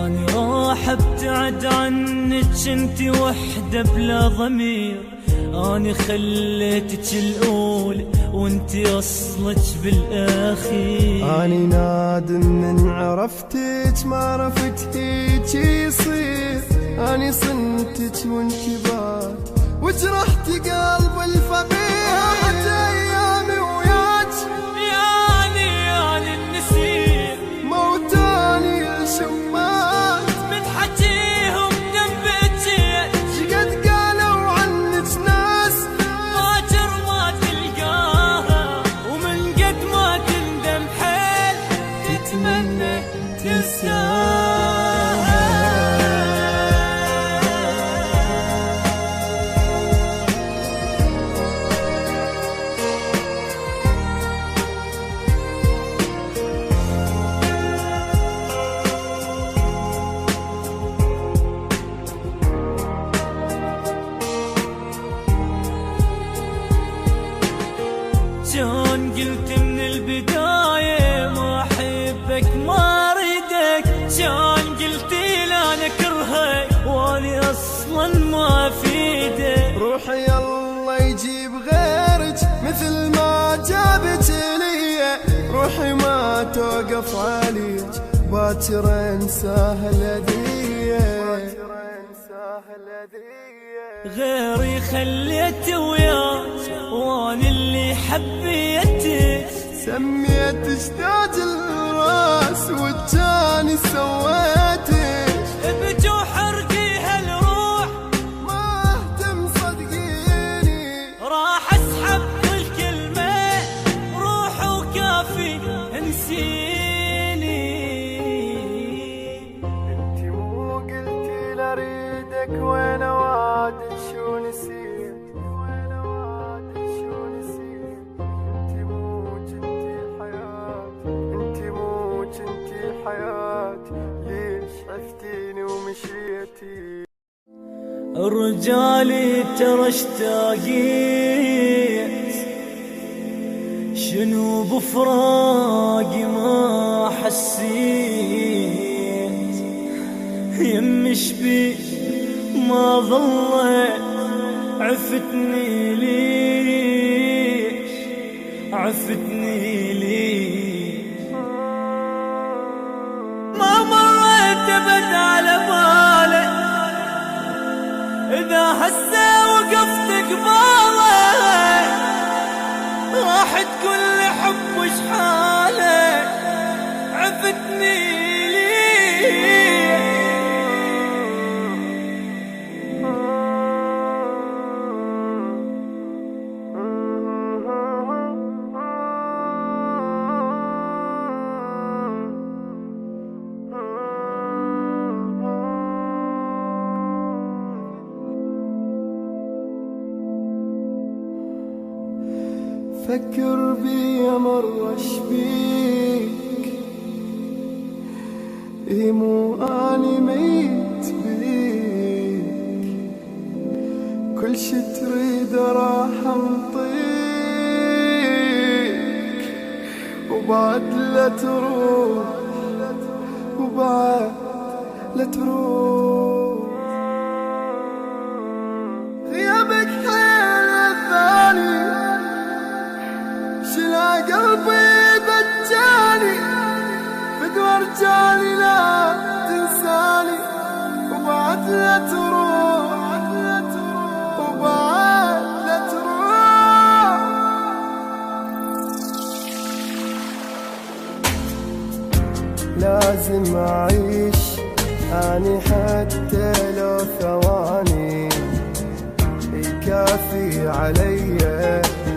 اني راح ابتعد عنك انتي وحدة بلا ضمير، اني خليتك الاولى وانتي اصلك بالاخير. اني نادم من عرفتك ما عرفت هيك يصير، اني صنتك وانكبات وجرحتي قلب الفقير. راحت ايامي وياك يعني النسير، موتاني الشمات من حكيهم دنبتين شقد قالوا عنك ناس باكر ما تلقاها، ومن قد ما تندم حيل تتمنى تنساها. وقف عليك باكر انساه الهدية. غيري خليته وياك وانا اللي حبيته، سميت اشتاج الراس والتاني سويته، بجو حرقي هالروح ما اهتم صدقيني، راح اسحب كل كلمة روح وكافي انسيني. انتي مو قلتي لاريدك وين وعدك شو نسيت، وين وعدك شو نسيت، انتي مو كنتي حياتي، انتي مو كنتي حياتي، ليش عفتيني ومشيتي. رجالي ترى اشتاقيت، شنو بفراقي ما حسيت، يم شبي ما ظلت عفتني ليش، عفتني ليش، ما مريت ابد على بالك إذا هسه وقفت قبالك راحت كل حب وشحالك، عفتني ليه. فكر بي مرة شبيك، اي مو اني ميت بيك، كل شي تريد راح انطيك، وبعد لا تروح، وبعد لا تروح، غيابك حيل الثاني شلا قلبي بجاني، بدور جاني لا تنساني، وبعد لا تروح، وبعد لا تروح. لازم أعيش أني حتى لو ثواني، يكافي علي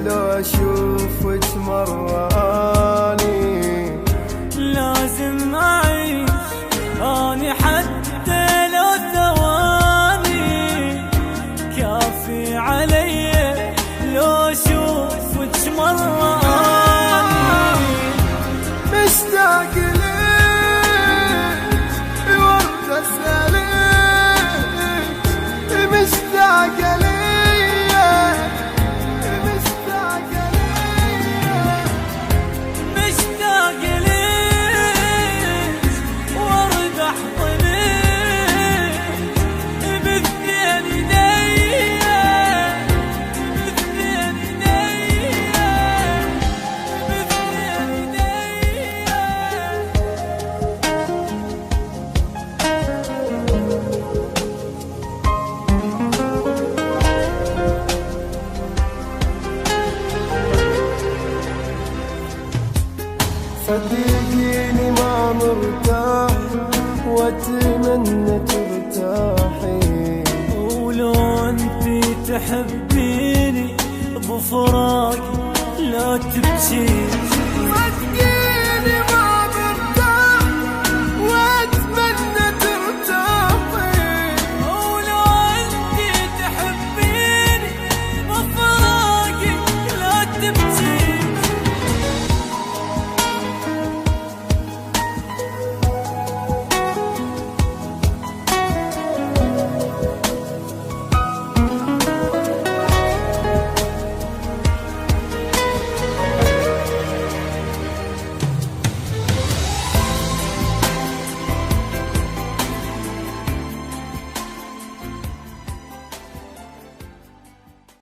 لو أشوفك مرة أني. لازم أعيش أني حتى لو ثواني، كافي علي لو أشوفك مرة أني. مشتاق ليك ورد أسألك، مشتاق ليك، صدقيني ما مرتاح واتمنى ترتاحي، ولو انتي تحبيني بفراقي لا تبكي.